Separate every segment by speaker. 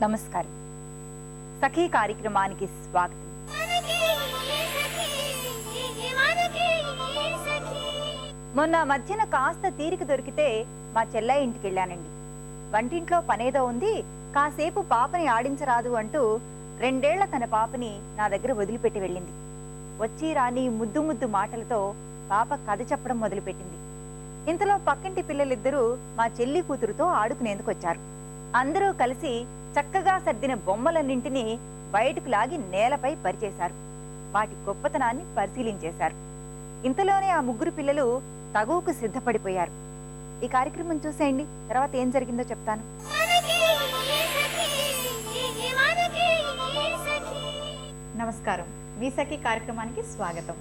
Speaker 1: నమస్కారం. సఖీ కార్యక్రమానికి స్వాగతం. మొన్న మధ్యన కాస్త తీరిక దొరికితే మా చెల్లయ్య ఇంటికి వెళ్ళానండి. వంటింట్లో పనేదో ఉంది, కాసేపు పాపని ఆడించరాదు అంటూ 2 ఏళ్ల తన పాపని నా దగ్గర వదిలిపెట్టి వెళ్ళింది. వచ్చి రాని ముద్దు ముద్దు మాటలతో పాప కథ చెప్పడం మొదలుపెట్టింది. ఇంతలో పక్కింటి పిల్లలిద్దరూ మా చెల్లి కూతురుతో ఆడుకునేందుకు వచ్చారు. అందరూ కలిసి చక్కగా సర్దిన బొమ్మలన్నింటినీ బయటకు లాగి నేలపై పరిచేశారు. వాటి గొప్పతనాన్ని పరిశీలించేశారు. ఇంతలోనే ఆ ముగ్గురు పిల్లలు తగువుకు సిద్ధపడిపోయారు. ఈ కార్యక్రమం చూసేయండి, తర్వాత ఏం జరిగిందో చెప్తాను. నమస్కారం. మీ సఖీ కార్యక్రమానికి స్వాగతం.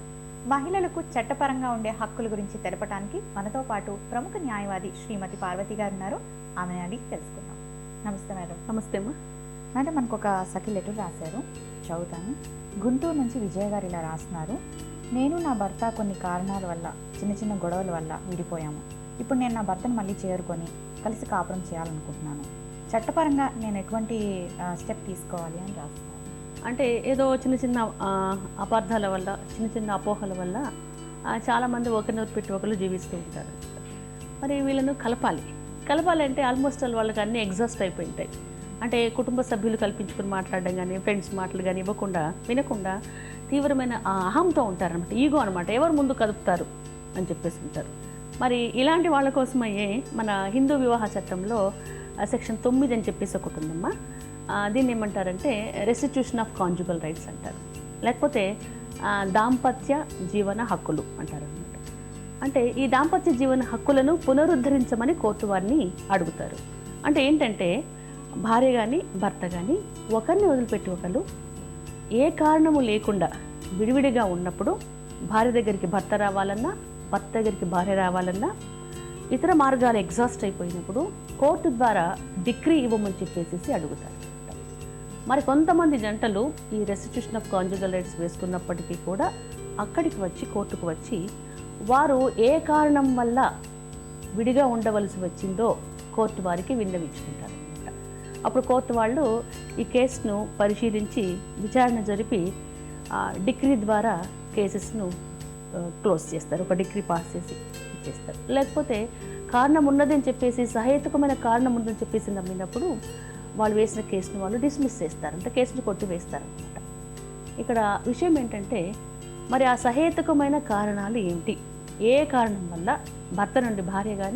Speaker 1: మహిళలకు చట్టపరంగా ఉండే హక్కుల గురించి తెలపడానికి మనతో పాటు ప్రముఖ న్యాయవాది శ్రీమతి పార్వతి గారు ఉన్నారు. ఆమెను అడిగి తెలుసుకుందాం. నమస్తే మేడం.
Speaker 2: నమస్తే అమ్మా.
Speaker 1: మేడం, మనకు ఒక సఖీ లెటర్ రాశారు, చదువుతాను. గుంటూరు నుంచి విజయ గారు ఇలా రాస్తున్నారు. నేను నా భర్త కొన్ని కారణాల వల్ల, చిన్న చిన్న గొడవల వల్ల విడిపోయాము. ఇప్పుడు నేను నా భర్తను మళ్ళీ చేరుకొని కలిసి కాపురం చేయాలనుకుంటున్నాను. చట్టపరంగా నేను ఎటువంటి స్టెప్ తీసుకోవాలి అని రాస్తున్నాను.
Speaker 2: అంటే ఏదో చిన్న చిన్న అపార్థాల వల్ల, చిన్న చిన్న అపోహల వల్ల చాలామంది ఒకరిని పెట్టి ఒకరు జీవిస్తూ ఉంటారు. మరి వీళ్ళను కలపాలంటే ఆల్మోస్ట్ వాళ్ళకి అన్నీ ఎగ్జాస్ట్ అయిపోయి ఉంటాయి. అంటే కుటుంబ సభ్యులు కల్పించుకుని మాట్లాడడం కానీ, ఫ్రెండ్స్ మాటలు కానీ వినకుండా తీవ్రమైన అహంతో ఉంటారనమాట. ఈగో అనమాట, ఎవరు ముందు కదుపుతారు అని చెప్పేసి ఉంటారు. మరి ఇలాంటి వాళ్ళ కోసమయ్యే మన హిందూ వివాహ చట్టంలో సెక్షన్ 9 అని చెప్పేసి ఒకటి ఉందమ్మా. దీన్ని ఏమంటారంటే రెస్టిట్యూషన్ ఆఫ్ కాంజుగల్ రైట్స్ అంటారు, లేకపోతే దాంపత్య జీవన హక్కులు అంటారు అనమాట. అంటే ఈ దాంపత్య జీవన హక్కులను పునరుద్ధరించమని కోర్టు వారిని అడుగుతారు. అంటే ఏంటంటే భార్య కానీ భర్త కానీ ఒకరిని వదిలిపెట్టి ఒకరు ఏ కారణము లేకుండా విడివిడిగా ఉన్నప్పుడు భార్య దగ్గరికి భర్త రావాలన్నా, భర్త దగ్గరికి భార్య రావాలన్నా, ఇతర మార్గాలు ఎగ్జాస్ట్ అయిపోయినప్పుడు కోర్టు ద్వారా డిగ్రీ ఇవ్వమని చెప్పేసి అడుగుతారు. మరి కొంతమంది జంటలు ఈ రెస్టిట్యూషన్ ఆఫ్ కాంజుగల్ రైట్స్ వేసుకున్నప్పటికీ కూడా అక్కడికి వచ్చి, కోర్టుకు వచ్చి, వారు ఏ కారణం వల్ల విడిగా ఉండవలసి వచ్చిందో కోర్టు వారికి విన్నవించుకుంటారు అనమాట. అప్పుడు కోర్టు వాళ్ళు ఈ కేసును పరిశీలించి విచారణ జరిపి డిగ్రీ ద్వారా కేసెస్ను క్లోజ్ చేస్తారు. ఒక డిగ్రీ పాస్ చేసి ఇచ్చేస్తారు. లేకపోతే కారణం ఉన్నదని చెప్పేసి, సహేతుకమైన కారణం ఉందని చెప్పేసి నమ్మినప్పుడు వాళ్ళు వేసిన కేసును వాళ్ళు డిస్మిస్ చేస్తారు, అంటే కేసును కొట్టివేస్తారనమాట. ఇక్కడ విషయం ఏంటంటే మరి ఆ సహేతుకమైన కారణాలు ఏమిటి, ఏ కారణం వల్ల భర్త నుండి భార్య కానీ